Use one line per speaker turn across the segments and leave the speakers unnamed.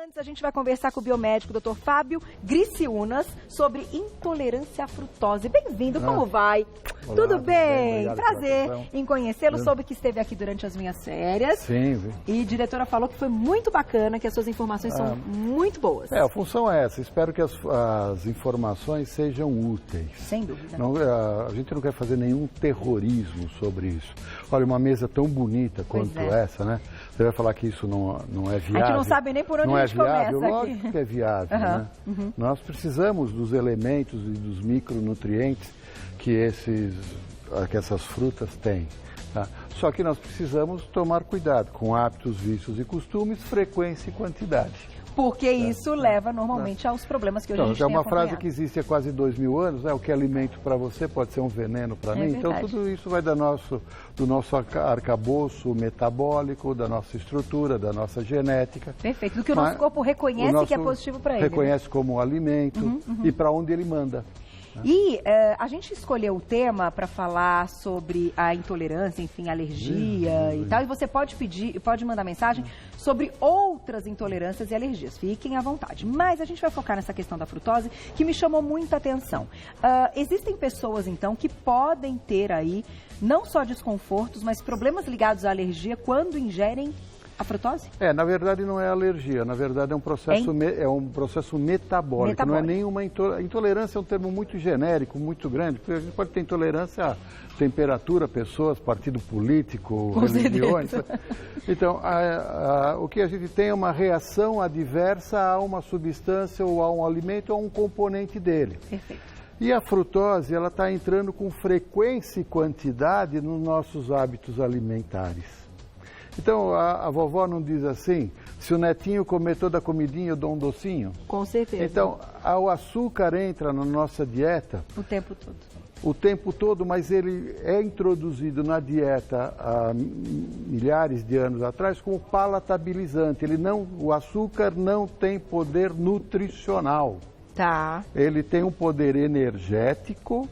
Antes, a gente vai conversar com o biomédico Dr. Fábio Griciunas sobre intolerância à frutose. Bem-vindo, como vai?
Olá,
tudo bem?
Prazer
em conhecê-lo. Soube que esteve aqui durante as minhas férias.
Sim.
E a diretora falou que foi muito bacana, que as suas informações são muito boas.
A função é essa. Espero que as informações sejam úteis.
Sem dúvida.
Não, a gente não quer fazer nenhum terrorismo sobre isso. Olha, uma mesa tão bonita quanto essa, né? Você vai falar que isso não é viável.
A gente não sabe nem por onde
não
a gente
viável?
começa aqui.
Lógico que é viável, né? Nós precisamos dos elementos e dos micronutrientes que essas frutas têm. Tá? Só que nós precisamos tomar cuidado com hábitos, vícios e costumes, frequência e quantidade.
Porque isso leva normalmente aos problemas que hoje a gente tem
acompanhado. É uma frase que existe há quase 2000 anos, né? O que é alimento para você pode ser um veneno para mim.
Verdade.
Então tudo isso vai do nosso arcabouço metabólico, da nossa estrutura, da nossa genética.
Perfeito, do que o nosso corpo reconhece que é positivo para ele.
Reconhece como alimento e para onde ele manda.
E a gente escolheu o tema para falar sobre a intolerância, enfim, alergia e tal. E você pode mandar mensagem sobre outras intolerâncias e alergias. Fiquem à vontade. Mas a gente vai focar nessa questão da frutose, que me chamou muita atenção. Existem pessoas, então, que podem ter aí não só desconfortos, mas problemas ligados à alergia quando ingerem a frutose?
Na verdade não é alergia, na verdade é um processo metabólico. Não é nenhuma intolerância, é um termo muito genérico, muito grande, porque a gente pode ter intolerância à temperatura, pessoas, partido político, religiões. Então, o que a gente tem é uma reação adversa a uma substância ou a um alimento ou a um componente dele.
Perfeito.
E a frutose, ela está entrando com frequência e quantidade nos nossos hábitos alimentares. Então, a vovó não diz assim, se o netinho comer toda a comidinha, eu dou um docinho?
Com certeza.
Então, o açúcar entra na nossa dieta...
O tempo todo.
O tempo todo, mas ele é introduzido na dieta há milhares de anos atrás como palatabilizante. O açúcar não tem poder nutricional.
Tá.
Ele tem um poder energético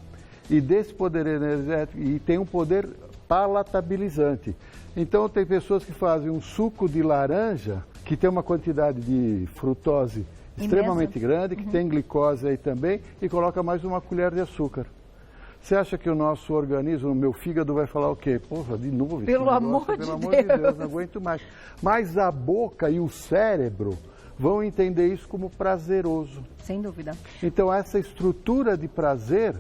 e desse poder energético e tem um poder palatabilizante. Então, tem pessoas que fazem um suco de laranja, que tem uma quantidade de frutose extremamente grande, que tem glicose aí também, e coloca mais uma colher de açúcar. Você acha que o nosso organismo, o meu fígado, vai falar o quê? Porra, de novo?
Pelo amor de Deus,
não aguento mais. Mas a boca e o cérebro vão entender isso como prazeroso.
Sem dúvida.
Então, essa estrutura de prazer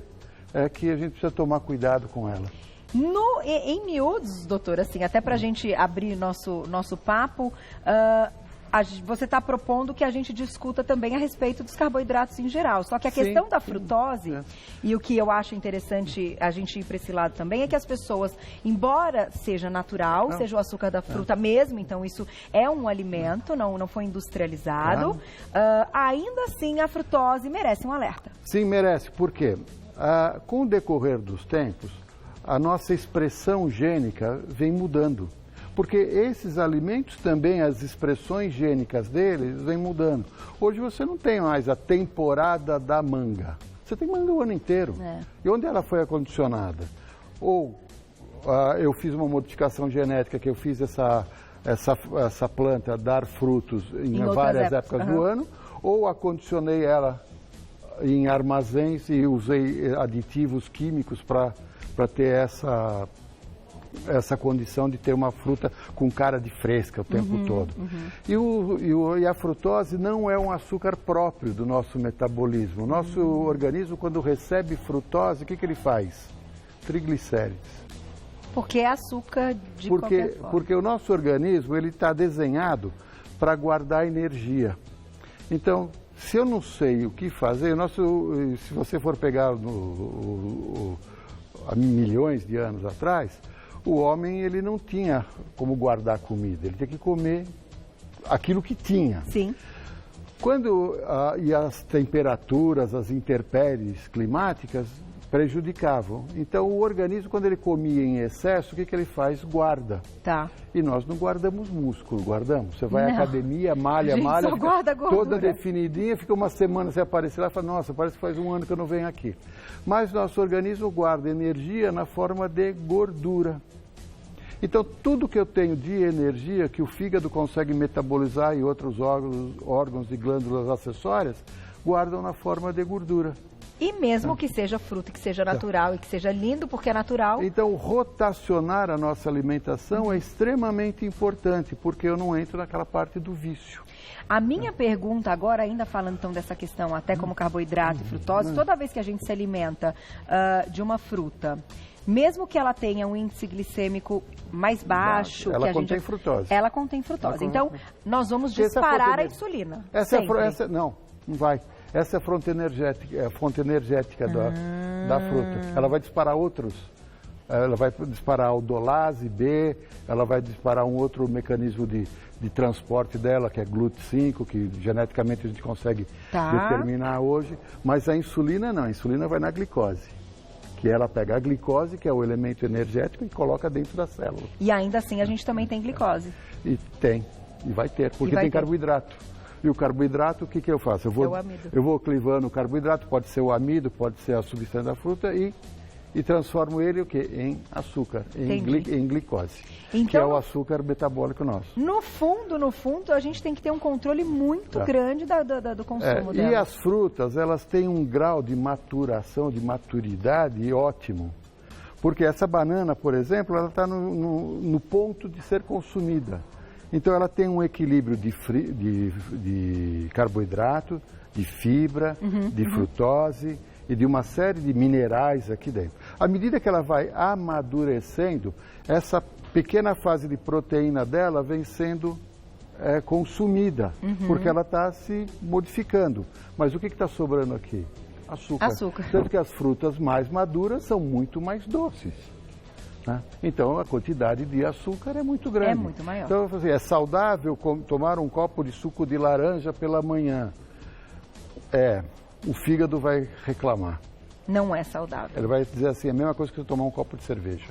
é que a gente precisa tomar cuidado com ela.
Em miúdos, doutora, assim, até para a gente abrir nosso papo, você está propondo que a gente discuta também a respeito dos carboidratos em geral. Só que a questão da frutose, e o que eu acho interessante a gente ir para esse lado também, é que as pessoas, embora seja natural, seja o açúcar da fruta mesmo, então isso é um alimento, não foi industrializado, ainda assim a frutose merece um alerta.
Sim, merece. Por quê? Com o decorrer dos tempos, a nossa expressão gênica vem mudando. Porque esses alimentos também, as expressões gênicas deles, vêm mudando. Hoje você não tem mais a temporada da manga. Você tem manga o ano inteiro. E onde ela foi acondicionada? Ou eu fiz uma modificação genética, que eu fiz essa planta dar frutos em várias épocas do ano, ou acondicionei ela em armazéns e usei aditivos químicos para ter essa condição de ter uma fruta com cara de fresca o tempo todo. E a frutose não é um açúcar próprio do nosso metabolismo. O nosso organismo, quando recebe frutose, o que ele faz? Triglicérides.
Porque é açúcar de qualquer forma.
Porque o nosso organismo está desenhado para guardar energia. Então, se eu não sei o que fazer, se você for pegar há milhões de anos atrás, o homem ele não tinha como guardar comida, ele tinha que comer aquilo que tinha.
Sim.
E as temperaturas, as intempéries climáticas prejudicavam. Então o organismo, quando ele comia em excesso, o que ele faz? Guarda.
Tá.
E nós não guardamos músculo, guardamos. Você vai à academia, malha,
só guarda
toda definidinha, fica uma semana, você aparece lá e fala, nossa, parece que faz um ano que eu não venho aqui. Mas nosso organismo guarda energia na forma de gordura. Então, tudo que eu tenho de energia que o fígado consegue metabolizar e outros órgãos e glândulas acessórias, guardam na forma de gordura.
E mesmo que seja fruta, que seja natural e que seja lindo, porque é natural.
Então, rotacionar a nossa alimentação é extremamente importante, porque eu não entro naquela parte do vício.
A minha pergunta agora, ainda falando então dessa questão, até como carboidrato e frutose, toda vez que a gente se alimenta de uma fruta, mesmo que ela tenha um índice glicêmico mais baixo...
Ela contém frutose.
Ela contém frutose. Então, nós vamos disparar a insulina.
Não vai. Essa é a fonte energética da fruta. Ela vai disparar outros. Ela vai disparar a aldolase B, ela vai disparar um outro mecanismo de transporte dela, que é GLUT5, que geneticamente a gente consegue determinar hoje. Mas a insulina não, a insulina vai na glicose. Que ela pega a glicose, que é o elemento energético, e coloca dentro da célula.
E ainda assim a gente também tem glicose.
E vai ter, porque tem carboidrato. E o carboidrato, o que eu faço? Eu vou clivando o carboidrato, pode ser o amido, pode ser a substância da fruta, e transformo ele o quê? Em açúcar, em glicose, então, que é o açúcar metabólico nosso.
No fundo, a gente tem que ter um controle muito grande do consumo dela.
E as frutas, elas têm um grau de maturação, de maturidade ótimo. Porque essa banana, por exemplo, ela está no ponto de ser consumida. Então, ela tem um equilíbrio de carboidrato, de fibra, de frutose e de uma série de minerais aqui dentro. À medida que ela vai amadurecendo, essa pequena fase de proteína dela vem sendo consumida, porque ela está se modificando. Mas o que está sobrando aqui? Açúcar. Tanto que as frutas mais maduras são muito mais doces. Então, a quantidade de açúcar é muito grande.
É muito maior.
Então, é saudável tomar um copo de suco de laranja pela manhã. O fígado vai reclamar.
Não é saudável.
Ele vai dizer assim, a mesma coisa que você tomar um copo de cerveja.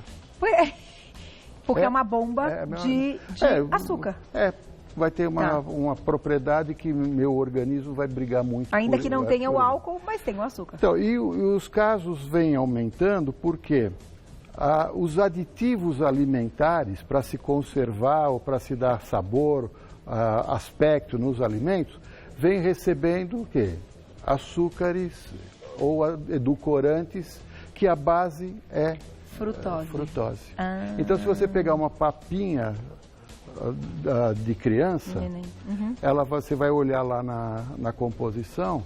Porque é uma bomba de açúcar.
Vai ter uma propriedade que meu organismo vai brigar muito.
Ainda que não tenha o álcool, mas tem o açúcar.
Então, e os casos vêm aumentando porque... os aditivos alimentares para se conservar ou para se dar sabor, aspecto nos alimentos, vem recebendo o quê? Açúcares ou edulcorantes, que a base é frutose. Então, se você pegar uma papinha de criança, você vai olhar lá na composição,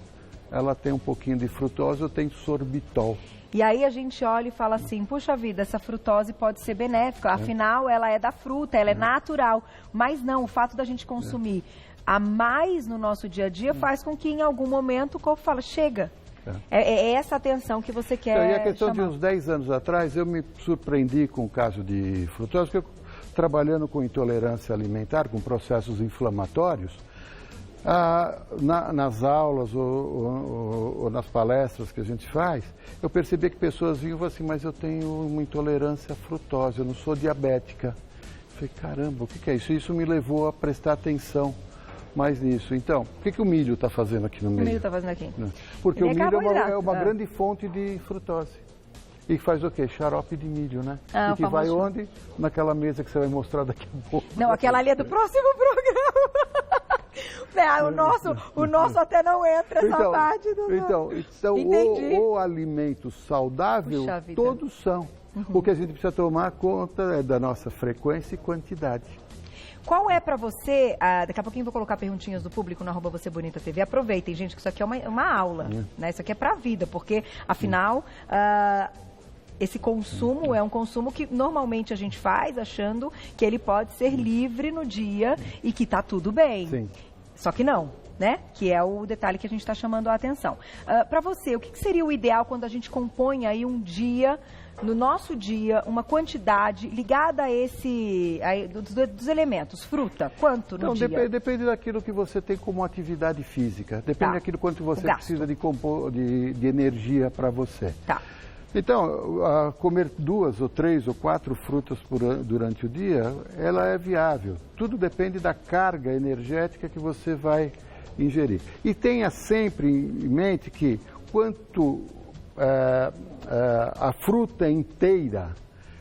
ela tem um pouquinho de frutose ou tem sorbitol.
E aí a gente olha e fala assim, puxa vida, essa frutose pode ser benéfica, afinal ela é da fruta, ela é natural. Mas não, o fato da gente consumir a mais no nosso dia a dia faz com que em algum momento o corpo fala, chega. É essa atenção que você quer
E a questão
chamar.
de uns 10 anos atrás, eu me surpreendi com o caso de frutose, porque eu, trabalhando com intolerância alimentar, com processos inflamatórios, nas aulas ou nas palestras que a gente faz, eu percebi que pessoas vinham assim, mas eu tenho uma intolerância à frutose, eu não sou diabética. Eu falei, caramba, o que é isso? Isso me levou a prestar atenção mais nisso. Então, o que o milho está fazendo aqui no meio?
O milho está fazendo aqui?
Porque o milho é uma grande fonte de frutose. E faz o quê? Xarope de milho, né? E que vai onde? Naquela mesa que você vai mostrar daqui a pouco.
Não, aquela ali é do próximo programa. O nosso até não entra essa parte do...
Então o alimento saudável, todos são. O que a gente precisa tomar conta é da nossa frequência e quantidade.
Qual é para você, daqui a pouquinho eu vou colocar perguntinhas do público no @vocêbonita.tv, aproveitem, gente, que isso aqui é uma aula, né? Isso aqui é para a vida, porque, afinal, esse consumo é um consumo que normalmente a gente faz achando que ele pode ser livre no dia e que está tudo bem.
Sim.
Só que não, né? Que é o detalhe que a gente está chamando a atenção. Para você, o que seria o ideal quando a gente compõe aí um dia, no nosso dia, uma quantidade ligada a dos elementos? Fruta, quanto no dia?
Depende daquilo que você tem como atividade física. Depende daquilo quanto você precisa de energia para você.
Tá.
Então, comer 2 ou 3 ou 4 frutas durante o dia, ela é viável. Tudo depende da carga energética que você vai ingerir. E tenha sempre em mente que quanto a fruta inteira,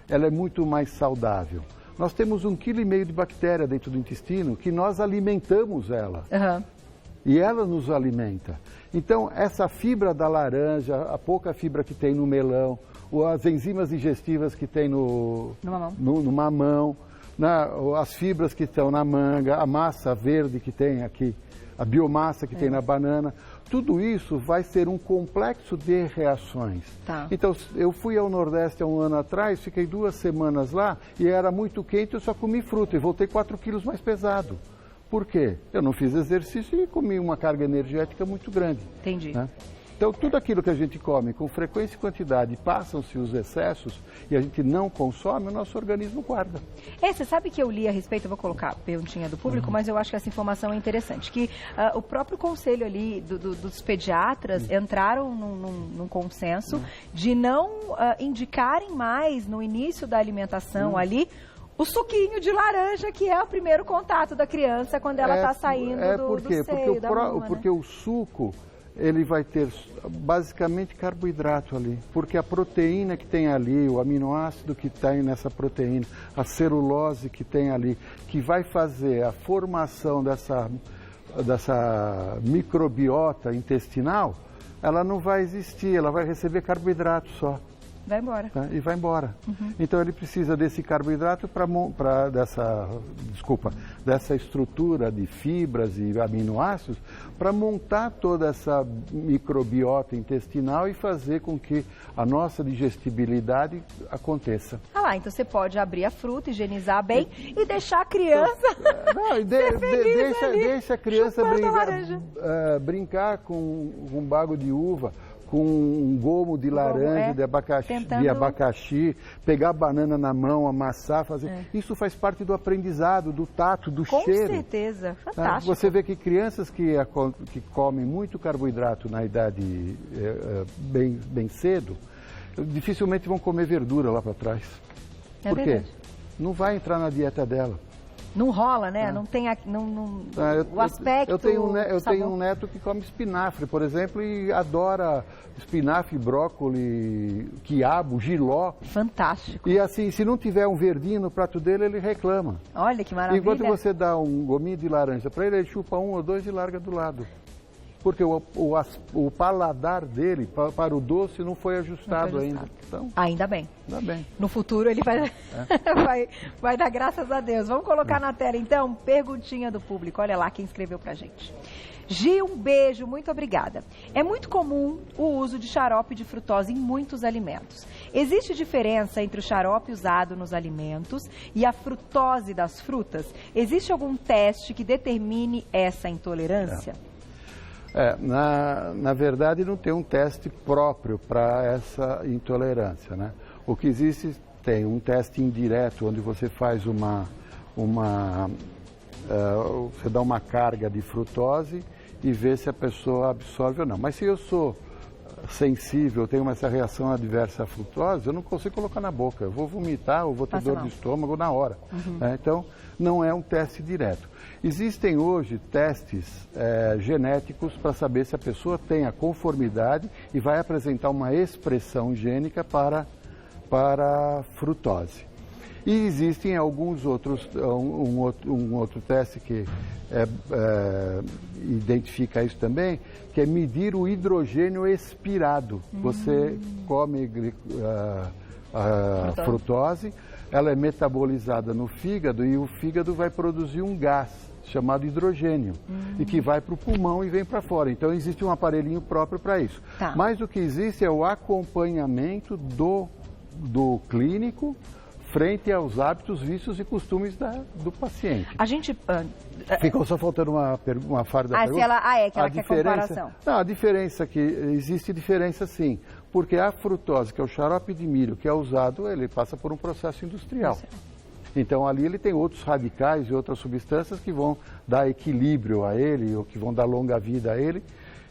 ela é muito mais saudável. Nós temos 1,5 kg de bactéria dentro do intestino que nós alimentamos ela.
Uhum.
E ela nos alimenta. Então, essa fibra da laranja, a pouca fibra que tem no melão, ou as enzimas digestivas que tem no mamão, as fibras que estão na manga, a massa verde que tem aqui, a biomassa que tem na banana, tudo isso vai ser um complexo de reações.
Tá.
Então, eu fui ao Nordeste há um ano atrás, fiquei 2 semanas lá e era muito quente, eu só comi fruta e voltei 4 quilos mais pesado. Por quê? Eu não fiz exercício e comi uma carga energética muito grande.
Entendi.
Né? Então, tudo aquilo que a gente come com frequência e quantidade, passam-se os excessos e a gente não consome, o nosso organismo guarda.
Você sabe que eu li a respeito, eu vou colocar a perguntinha do público, mas eu acho que essa informação é interessante, que o próprio conselho ali dos pediatras entraram num consenso de não indicarem mais no início da alimentação ali o suquinho de laranja, que é o primeiro contato da criança quando ela está saindo do seio da mama,
porque o suco, ele vai ter basicamente carboidrato ali, porque a proteína que tem ali, o aminoácido que tem nessa proteína, a celulose que tem ali, que vai fazer a formação dessa microbiota intestinal, ela não vai existir, ela vai receber carboidrato só.
Vai embora.
Tá? E vai embora. Então ele precisa desse carboidrato dessa estrutura de fibras e aminoácidos para montar toda essa microbiota intestinal e fazer com que a nossa digestibilidade aconteça.
Ah lá, então você pode abrir a fruta, higienizar bem e deixar a criança
deixa a criança brincar com um bago de uva, com um gomo de laranja, de abacaxi, pegar a banana na mão, amassar, fazer. Isso faz parte do aprendizado, do tato, do cheiro.
Com certeza, fantástico.
Você vê que crianças que comem muito carboidrato na idade bem cedo, dificilmente vão comer verdura lá para trás. Por quê? Não vai entrar na dieta dela.
Não rola, né? Não tem o aspecto...
Eu tenho um neto que come espinafre, por exemplo, e adora espinafre, brócolis, quiabo, jiló.
Fantástico.
E assim, se não tiver um verdinho no prato dele, ele reclama.
Olha que maravilha.
Enquanto você dá um gominho de laranja para ele, ele chupa 1 ou 2 e larga do lado. Porque o paladar dele para o doce não foi ajustado ainda. Então,
ainda bem.
Ainda bem.
No futuro ele vai, vai dar graças a Deus. Vamos colocar na tela então, perguntinha do público. Olha lá quem escreveu pra gente. Gi, um beijo, muito obrigada. É muito comum o uso de xarope de frutose em muitos alimentos. Existe diferença entre o xarope usado nos alimentos e a frutose das frutas? Existe algum teste que determine essa intolerância?
Na verdade, não tem um teste próprio para essa intolerância, né? O que existe, tem um teste indireto, onde você faz você dá uma carga de frutose e vê se a pessoa absorve ou não. Mas se eu sou sensível, tenho essa reação adversa à frutose, eu não consigo colocar na boca. Eu vou vomitar ou vou ter dor de estômago na hora. Então, não é um teste direto. Existem hoje testes genéticos para saber se a pessoa tem a conformidade e vai apresentar uma expressão gênica para frutose. E existem alguns outros, um outro teste que identifica isso também, que é medir o hidrogênio expirado. Você come a frutose, ela é metabolizada no fígado e o fígado vai produzir um gás chamado hidrogênio e que vai para o pulmão e vem para fora. Então existe um aparelhinho próprio para isso.
Tá.
Mas o que existe é o acompanhamento do clínico frente aos hábitos, vícios e costumes do paciente.
A gente...
Ficou só faltando uma parte da pergunta.
Que ela quer comparação.
Não, a diferença que existe diferença sim, porque a frutose, que é o xarope de milho que é usado, ele passa por um processo industrial. Então ali ele tem outros radicais e outras substâncias que vão dar equilíbrio a ele, ou que vão dar longa vida a ele,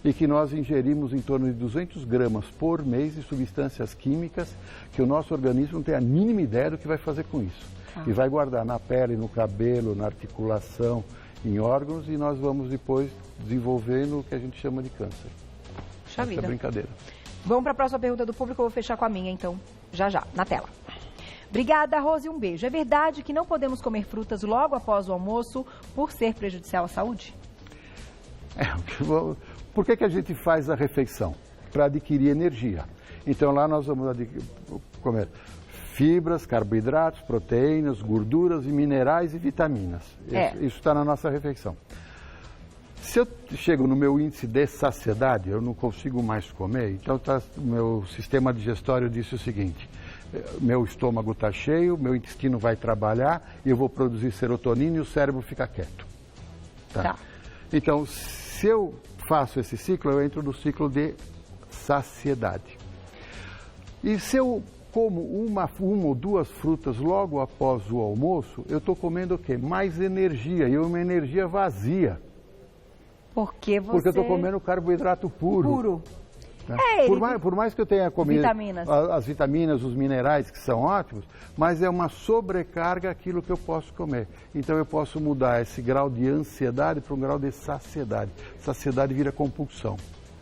e que nós ingerimos em torno de 200 gramas por mês de substâncias químicas que o nosso organismo não tem a mínima ideia do que vai fazer com isso. E vai guardar na pele, no cabelo, na articulação, em órgãos, e nós vamos depois desenvolvendo o que a gente chama de câncer.
Puxa vida.
Essa é brincadeira.
Vamos para a próxima pergunta do público, eu vou fechar com a minha então, já, na tela. Obrigada, Rose, um beijo. É verdade que não podemos comer frutas logo após o almoço por ser prejudicial à saúde?
Por que a gente faz a refeição? Para adquirir energia. Então lá nós vamos comer fibras, carboidratos, proteínas, gorduras e minerais e vitaminas. Isso está na nossa refeição. Se eu chego no meu índice de saciedade, eu não consigo mais comer, então o meu sistema digestório disse o seguinte: meu estômago está cheio, meu intestino vai trabalhar e eu vou produzir serotonina e o cérebro fica quieto. Tá. Então, se eu faço esse ciclo, eu entro no ciclo de saciedade. E se eu como uma ou duas frutas logo após o almoço, eu estou comendo o quê? Mais energia, e uma energia vazia.
Porque
eu estou comendo carboidrato puro. Né? Por mais que eu tenha comido as vitaminas, os minerais que são ótimos, mas é uma sobrecarga aquilo que eu posso comer. Então eu posso mudar esse grau de ansiedade para um grau de saciedade. Saciedade vira compulsão.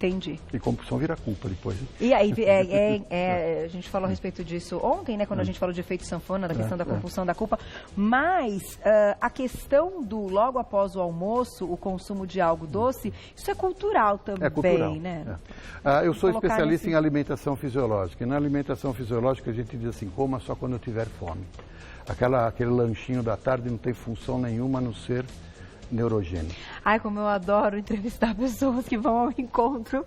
Entendi.
E compulsão vira culpa depois.
E aí, a gente falou a respeito disso ontem, né? Quando a gente falou de efeito sanfona, da questão da compulsão, da culpa. Mas a questão do logo após o almoço, o consumo de algo doce, isso é cultural também,
cultural,
né?
Eu sou especialista em alimentação fisiológica. E na alimentação fisiológica a gente diz assim, coma só quando eu tiver fome. Aquele lanchinho da tarde não tem função nenhuma a não ser neurogênico.
Ai, como eu adoro entrevistar pessoas que vão ao encontro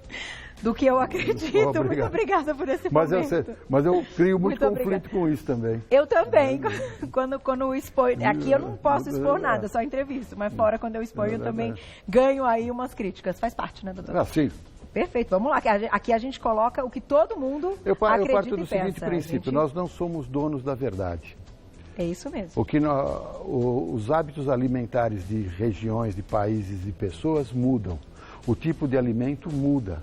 do que eu acredito. Muito obrigada por esse momento.
Mas eu crio muito conflito com isso também.
Eu também. Quando expor... Aqui eu não posso expor nada, só entrevisto. Mas fora, quando eu exponho, eu também ganho aí umas críticas. Faz parte, né, doutora?
Sim.
Perfeito, vamos lá. Aqui a gente coloca o que todo mundo acredita e pensa. Eu parto do seguinte princípio, nós não somos donos da verdade. É isso mesmo.
Os hábitos alimentares de regiões, de países e pessoas mudam. O tipo de alimento muda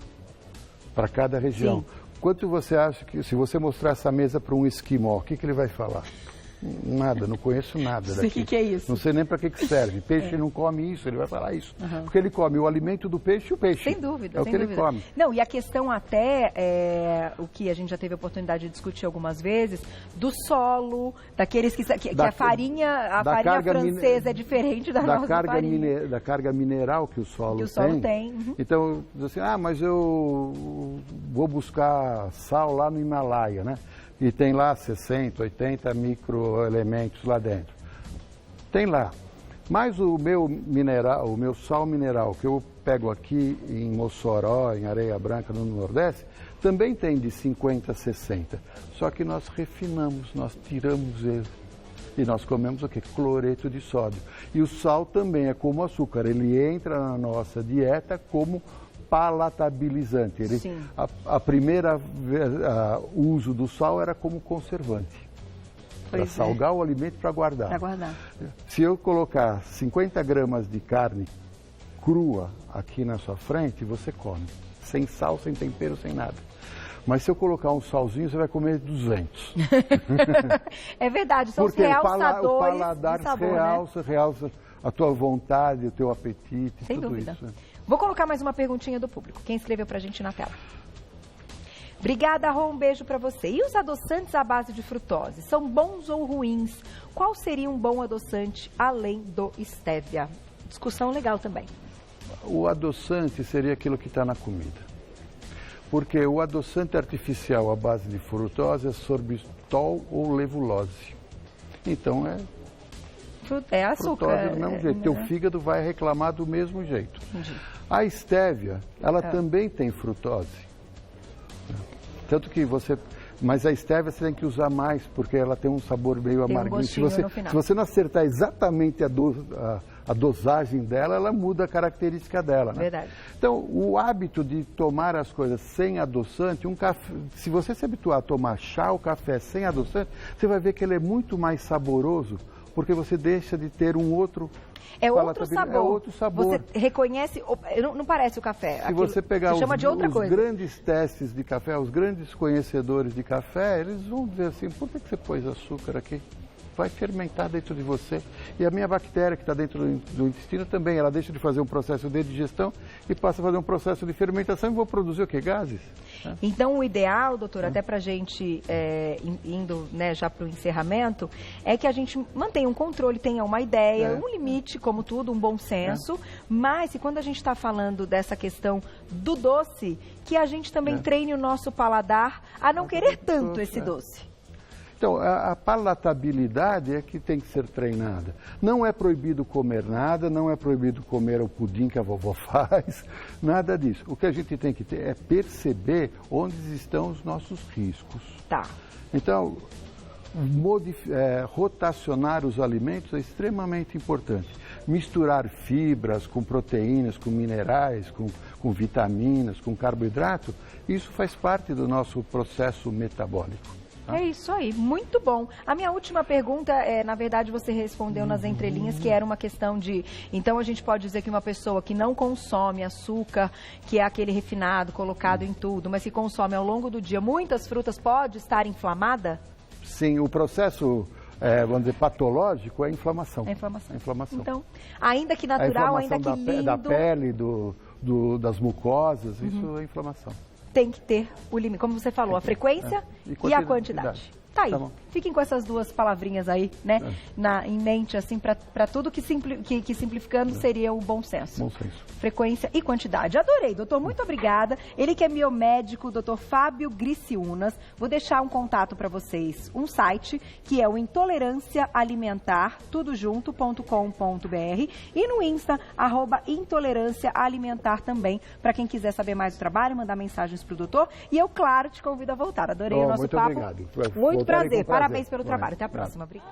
para cada região. Sim. Quanto você acha que, se você mostrar essa mesa para um esquimó, o que ele vai falar? Nada, não conheço nada daqui.
O que é isso?
Não sei nem para que serve. Peixe não come isso, ele vai falar isso. Porque ele come o alimento do peixe e o peixe.
Sem dúvida,
é o que ele come.
Não, e a questão até, o que a gente já teve a oportunidade de discutir algumas vezes, do solo, daqueles que a farinha francesa é diferente da nossa farinha.
Da carga mineral que o solo tem. Então, diz assim, mas eu vou buscar sal lá no Himalaia, né? E tem lá 60, 80 microelementos lá dentro. Tem lá. Mas o meu sal mineral, que eu pego aqui em Mossoró, em Areia Branca, no Nordeste, também tem de 50 a 60. Só que nós refinamos, nós tiramos ele. E nós comemos o quê? Cloreto de sódio. E o sal também é como açúcar, ele entra na nossa dieta como palatabilizante. A primeira uso do sal era como conservante. Para salgar o alimento para guardar. Se eu colocar 50 gramas de carne crua aqui na sua frente, você come. Sem sal, sem tempero, sem nada. Mas se eu colocar um salzinho, você vai comer 200.
É verdade, são os realçadores.
O paladar realça a tua vontade, o teu apetite,
sem
tudo
dúvida.
Isso.
Vou colocar mais uma perguntinha do público. Quem escreveu pra gente na tela? Obrigada, Rô, um beijo pra você. E os adoçantes à base de frutose, são bons ou ruins? Qual seria um bom adoçante além do stevia? Discussão legal também.
O adoçante seria aquilo que está na comida. Porque o adoçante artificial à base de frutose é sorbitol ou levulose. Então
é açúcar.
Frutose do mesmo jeito. Teu fígado vai reclamar do mesmo jeito.
Entendi.
A stevia, ela também tem frutose. Tanto que mas a stevia você tem que usar mais, porque ela tem um sabor meio amarguinho. Se você não acertar exatamente a dosagem dela, ela muda a característica dela. Né?
Verdade.
Então, o hábito de tomar as coisas sem adoçante, se você se habituar a tomar chá ou café sem adoçante, você vai ver que ele é muito mais saboroso, porque você deixa de ter um outro...
É outro sabor.
É outro sabor.
Você reconhece, não parece o café.
Se você pegar os
coisa.
Grandes testes de café, os grandes conhecedores de café, eles vão dizer assim, por que você pôs açúcar aqui? vai fermentar dentro de você. E a minha bactéria que está dentro do intestino também, ela deixa de fazer um processo de digestão e passa a fazer um processo de fermentação e vou produzir o quê? Gases. Né?
Então, o ideal, doutor, até para a gente indo, né, já para o encerramento, é que a gente mantenha um controle, tenha uma ideia, um limite, como tudo, um bom senso, mas e quando a gente está falando dessa questão do doce, que a gente também treine o nosso paladar a não querer tanto esse doce.
Então, a palatabilidade é que tem que ser treinada. Não é proibido comer nada, não é proibido comer o pudim que a vovó faz, nada disso. O que a gente tem que ter é perceber onde estão os nossos riscos.
Tá.
Então, rotacionar os alimentos é extremamente importante. Misturar fibras com proteínas, com minerais, com vitaminas, com carboidrato, isso faz parte do nosso processo metabólico.
É isso aí, muito bom. A minha última pergunta, na verdade, você respondeu nas entrelinhas, que era uma questão de... Então, a gente pode dizer que uma pessoa que não consome açúcar, que é aquele refinado colocado em tudo, mas que consome ao longo do dia muitas frutas, pode estar inflamada?
Sim, o processo, vamos dizer, patológico é a inflamação.
É inflamação.
É inflamação.
Então, ainda que natural, ainda que lindo...
da pele, das mucosas, isso é inflamação.
Tem que ter o limite, como você falou, a frequência e a quantidade. Tá aí. Tá, fiquem com essas duas palavrinhas aí, né, em mente, assim, para tudo que simplificando seria o bom senso.
Bom senso.
Frequência e quantidade. Adorei, doutor, muito obrigada. Ele que é biomédico, doutor Fábio Griciunas. Vou deixar um contato para vocês, um site que é o intoleranciaalimentar.com.br e no Insta, @intolerânciaalimentar também, para quem quiser saber mais do trabalho, mandar mensagens pro doutor. E eu, claro, te convido a voltar. Adorei o nosso
muito
papo.
obrigado.
Muito prazer. Parabéns pelo trabalho. Até a próxima. Obrigada.